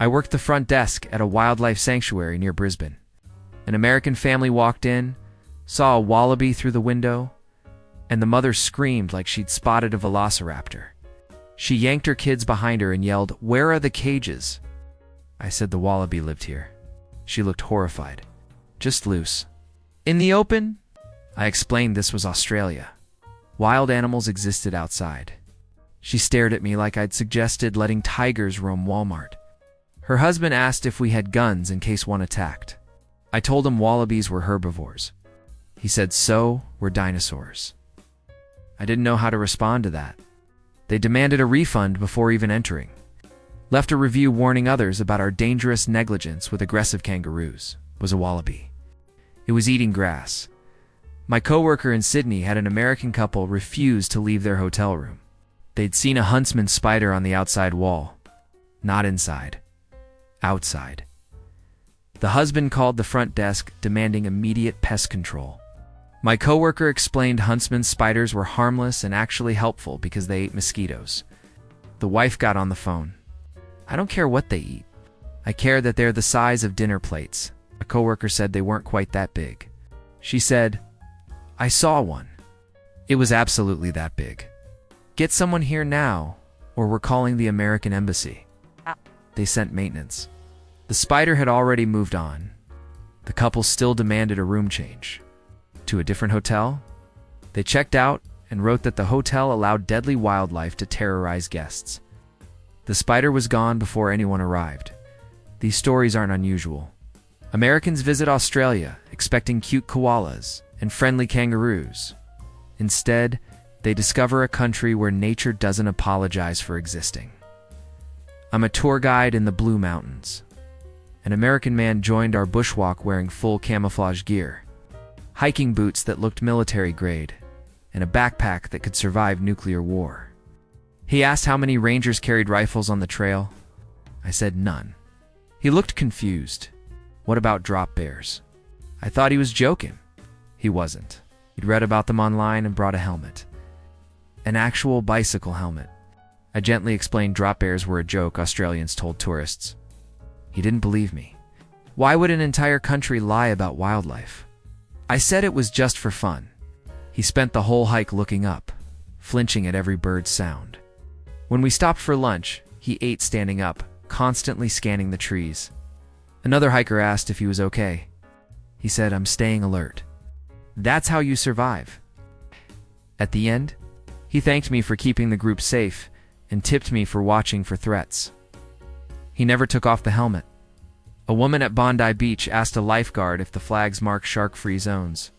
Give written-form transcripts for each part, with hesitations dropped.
I worked the front desk at a wildlife sanctuary near Brisbane. An American family walked in, saw a wallaby through the window, and the mother screamed like she'd spotted a velociraptor. She yanked her kids behind her and yelled, "Where are the cages?" I said the wallaby lived here. She looked horrified. "Just loose." "In the open?" I explained this was Australia. Wild animals existed outside. She stared at me like I'd suggested letting tigers roam Walmart. Her husband asked if we had guns in case one attacked. I told him wallabies were herbivores. He said, "So were dinosaurs." I didn't know how to respond to that. They demanded a refund before even entering. Left a review warning others about our dangerous negligence with aggressive kangaroos. Was a wallaby. It was eating grass. My coworker in Sydney had an American couple refuse to leave their hotel room. They'd seen a huntsman spider on the outside wall. Not inside. Outside. The husband called the front desk, demanding immediate pest control. My coworker explained huntsman spiders were harmless and actually helpful because they ate mosquitoes. The wife got on the phone. "I don't care what they eat. I care that they're the size of dinner plates." A coworker said they weren't quite that big. She said, "I saw one. It was absolutely that big. Get someone here now, or we're calling the American embassy." They sent maintenance. The spider had already moved on. The couple still demanded a room change. To a different hotel? They checked out and wrote that the hotel allowed deadly wildlife to terrorize guests. The spider was gone before anyone arrived. These stories aren't unusual. Americans visit Australia expecting cute koalas and friendly kangaroos. Instead, they discover a country where nature doesn't apologize for existing. I'm a tour guide in the Blue Mountains. An American man joined our bushwalk wearing full camouflage gear, hiking boots that looked military grade, and a backpack that could survive nuclear war. He asked how many rangers carried rifles on the trail. I said none. He looked confused. "What about drop bears?" I thought he was joking. He wasn't. He'd read about them online and brought a helmet. An actual bicycle helmet. I gently explained drop bears were a joke Australians told tourists. He didn't believe me. Why would an entire country lie about wildlife? I said it was just for fun. He spent the whole hike looking up, flinching at every bird's sound. When we stopped for lunch, he ate standing up, constantly scanning the trees. Another hiker asked if he was okay. He said, "I'm staying alert." That's how you survive. At the end, he thanked me for keeping the group safe and tipped me for watching for threats. He never took off the helmet. A woman at Bondi Beach asked a lifeguard if the flags mark shark-free zones.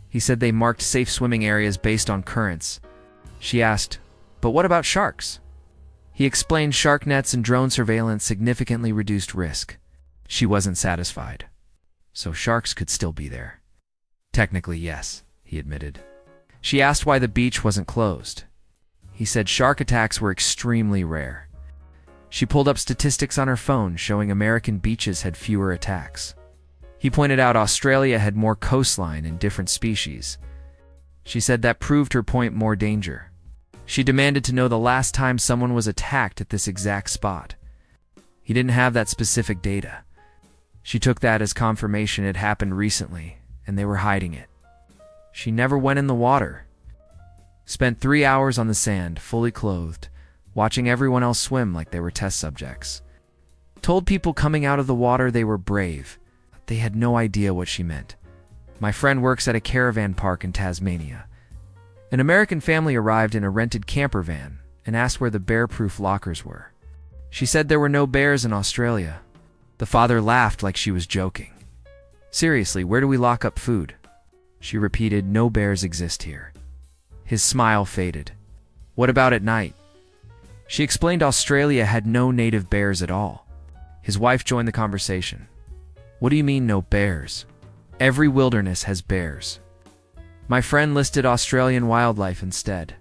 He said they marked safe swimming areas based on currents. She asked, "But what about sharks?" He explained shark nets and drone surveillance significantly reduced risk. She wasn't satisfied. So sharks could still be there. Technically, yes, he admitted. She asked why the beach wasn't closed. He said shark attacks were extremely rare. She pulled up statistics on her phone showing American beaches had fewer attacks. He pointed out Australia had more coastline and different species. She said that proved her point: more danger. She demanded to know the last time someone was attacked at this exact spot. He didn't have that specific data. She took that as confirmation it happened recently, and they were hiding it. She never went in the water. Spent 3 hours on the sand, fully clothed, watching everyone else swim like they were test subjects. Told people coming out of the water they were brave. They had no idea what she meant. My friend works at a caravan park in Tasmania. An American family arrived in a rented camper van and asked where the bear-proof lockers were. She said there were no bears in Australia. The father laughed like she was joking. "Seriously, where do we lock up food?" She repeated, "No bears exist here." His smile faded. "What about at night?" She explained Australia had no native bears at all. His wife joined the conversation. "What do you mean, no bears? Every wilderness has bears." My friend listed Australian wildlife instead.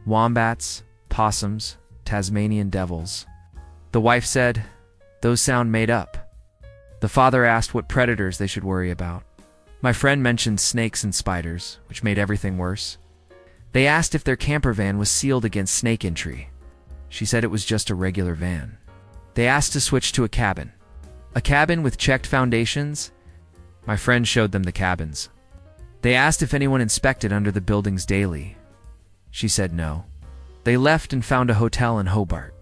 Wombats, possums, Tasmanian devils. The wife said, "Those sound made up." The father asked what predators they should worry about. My friend mentioned snakes and spiders, which made everything worse. They asked if their camper van was sealed against snake entry. She said it was just a regular van. They asked to switch to a cabin. A cabin with checked foundations? My friend showed them the cabins. They asked if anyone inspected under the buildings daily. She said no. They left and found a hotel in Hobart.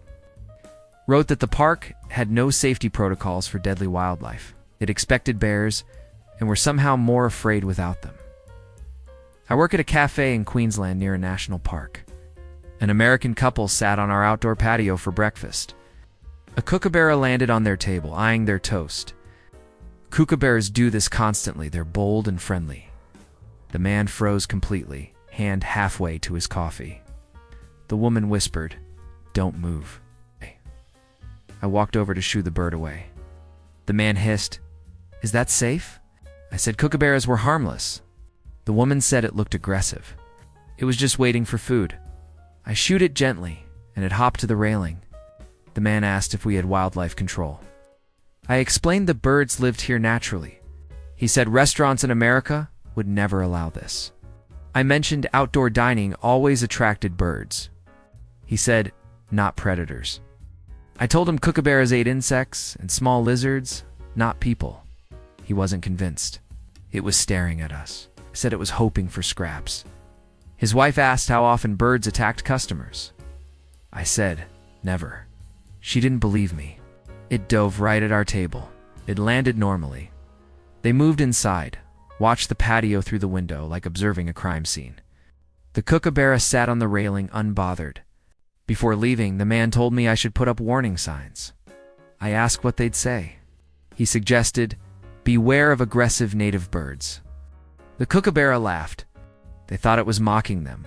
Wrote that the park had no safety protocols for deadly wildlife. It expected bears and were somehow more afraid without them. I work at a cafe in Queensland near a national park. An American couple sat on our outdoor patio for breakfast. A kookaburra landed on their table, eyeing their toast. Kookaburras do this constantly. They're bold and friendly. The man froze completely, hand halfway to his coffee. The woman whispered, "Don't move." I walked over to shoo the bird away. The man hissed, "Is that safe?" I said kookaburras were harmless. The woman said it looked aggressive. It was just waiting for food. I shooed it gently, and it hopped to the railing. The man asked if we had wildlife control. I explained the birds lived here naturally. He said restaurants in America would never allow this. I mentioned outdoor dining always attracted birds. He said, not predators. I told him kookaburras ate insects and small lizards, not people. He wasn't convinced. It was staring at us. I said it was hoping for scraps. His wife asked how often birds attacked customers. I said, never. She didn't believe me. It dove right at our table. It landed normally. They moved inside, watched the patio through the window like observing a crime scene. The kookaburra sat on the railing unbothered. Before leaving, the man told me I should put up warning signs. I asked what they'd say. He suggested, beware of aggressive native birds. The kookaburra laughed. They thought it was mocking them.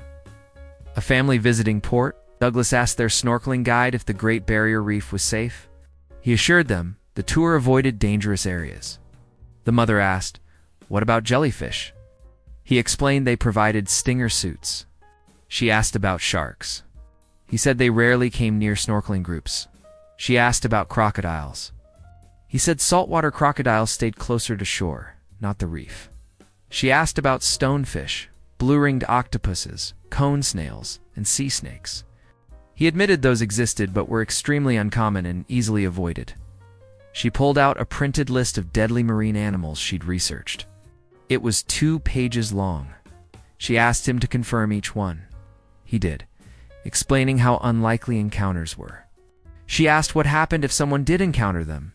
A family visiting port, Douglas asked their snorkeling guide if the Great Barrier Reef was safe. He assured them the tour avoided dangerous areas. The mother asked, what about jellyfish? He explained they provided stinger suits. She asked about sharks. He said they rarely came near snorkeling groups. She asked about crocodiles. He said saltwater crocodiles stayed closer to shore, not the reef. She asked about stonefish, blue-ringed octopuses, cone snails, and sea snakes. He admitted those existed but were extremely uncommon and easily avoided. She pulled out a printed list of deadly marine animals she'd researched. It was 2 pages long. She asked him to confirm each one. He did, explaining how unlikely encounters were. She asked what happened if someone did encounter them.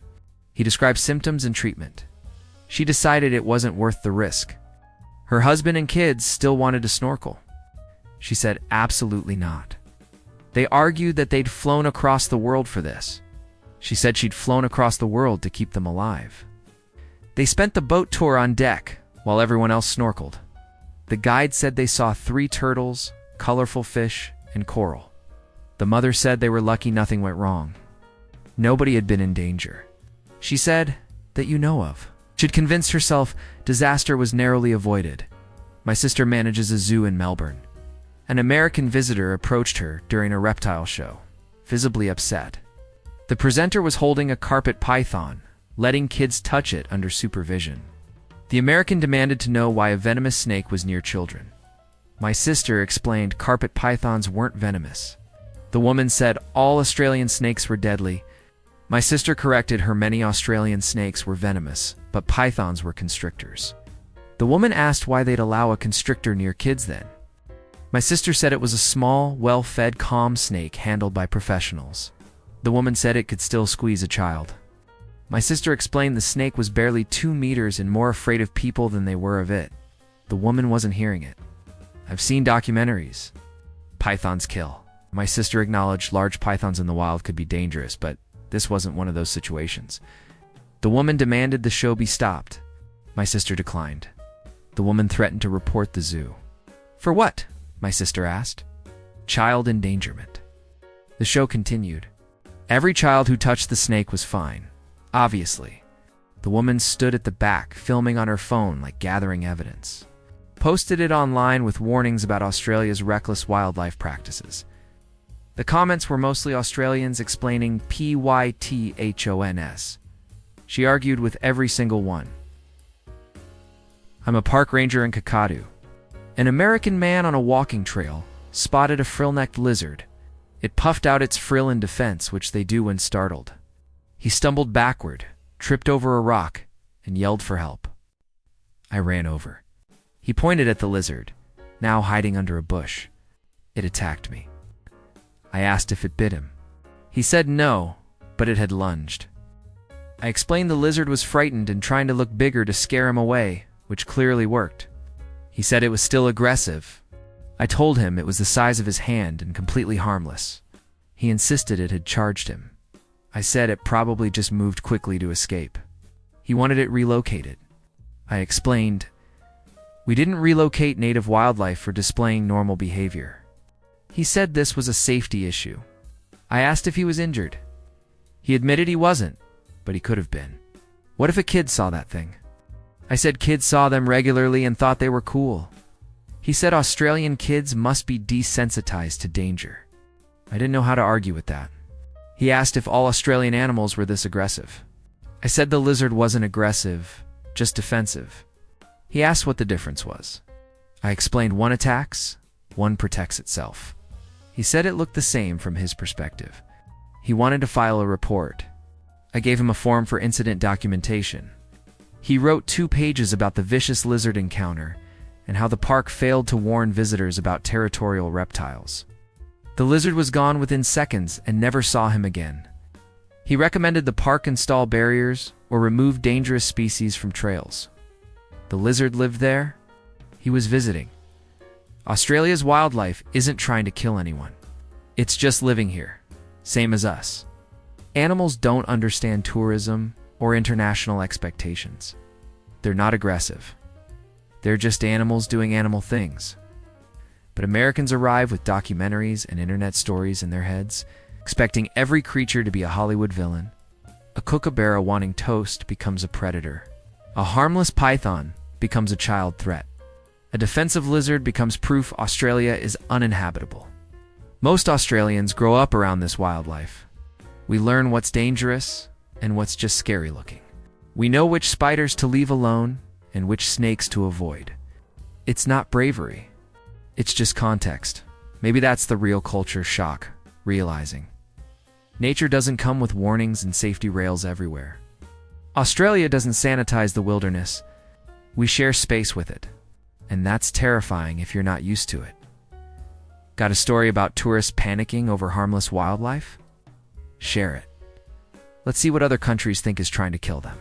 He described symptoms and treatment. She decided it wasn't worth the risk. Her husband and kids still wanted to snorkel. She said absolutely not. They argued that they'd flown across the world for this. She said she'd flown across the world to keep them alive. They spent the boat tour on deck while everyone else snorkeled. The guide said they saw 3 turtles, colorful fish, and coral. The mother said they were lucky nothing went wrong. Nobody had been in danger. She said, that you know of. She'd convinced herself disaster was narrowly avoided. My sister manages a zoo in Melbourne. An American visitor approached her during a reptile show, visibly upset. The presenter was holding a carpet python, letting kids touch it under supervision. The American demanded to know why a venomous snake was near children. My sister explained carpet pythons weren't venomous. The woman said all Australian snakes were deadly. My sister corrected her, many Australian snakes were venomous, but pythons were constrictors. The woman asked why they'd allow a constrictor near kids then. My sister said it was a small, well-fed, calm snake handled by professionals. The woman said it could still squeeze a child. My sister explained the snake was barely 2 meters and more afraid of people than they were of it. The woman wasn't hearing it. I've seen documentaries. Pythons kill. My sister acknowledged large pythons in the wild could be dangerous, but this wasn't one of those situations. The woman demanded the show be stopped. My sister declined. The woman threatened to report the zoo. For what? My sister asked. Child endangerment. The show continued. Every child who touched the snake was fine. Obviously. The woman stood at the back, filming on her phone like gathering evidence. Posted it online with warnings about Australia's reckless wildlife practices. The comments were mostly Australians explaining pythons. She argued with every single one. I'm a park ranger in Kakadu. An American man on a walking trail spotted a frill-necked lizard. It puffed out its frill in defense, which they do when startled. He stumbled backward, tripped over a rock, and yelled for help. I ran over. He pointed at the lizard, now hiding under a bush. It attacked me. I asked if it bit him. He said no, but it had lunged. I explained the lizard was frightened and trying to look bigger to scare him away, which clearly worked. He said it was still aggressive. I told him it was the size of his hand and completely harmless. He insisted it had charged him. I said it probably just moved quickly to escape. He wanted it relocated. I explained, we didn't relocate native wildlife for displaying normal behavior. He said this was a safety issue. I asked if he was injured. He admitted he wasn't, but he could have been. What if a kid saw that thing? I said kids saw them regularly and thought they were cool. He said Australian kids must be desensitized to danger. I didn't know how to argue with that. He asked if all Australian animals were this aggressive. I said the lizard wasn't aggressive, just defensive. He asked what the difference was. I explained one attacks, one protects itself. He said it looked the same from his perspective. He wanted to file a report. I gave him a form for incident documentation. He wrote 2 pages about the vicious lizard encounter and how the park failed to warn visitors about territorial reptiles. The lizard was gone within seconds and never saw him again. He recommended the park install barriers or remove dangerous species from trails. The lizard lived there. He was visiting. Australia's wildlife isn't trying to kill anyone. It's just living here, same as us. Animals don't understand tourism or international expectations. They're not aggressive. They're just animals doing animal things. But Americans arrive with documentaries and internet stories in their heads, expecting every creature to be a Hollywood villain. A kookaburra wanting toast becomes a predator. A harmless python becomes a child threat. A defensive lizard becomes proof Australia is uninhabitable. Most Australians grow up around this wildlife. We learn what's dangerous and what's just scary looking. We know which spiders to leave alone and which snakes to avoid. It's not bravery. It's just context. Maybe that's the real culture shock, realizing. Nature doesn't come with warnings and safety rails everywhere. Australia doesn't sanitize the wilderness. We share space with it. And that's terrifying if you're not used to it. Got a story about tourists panicking over harmless wildlife? Share it. Let's see what other countries think is trying to kill them.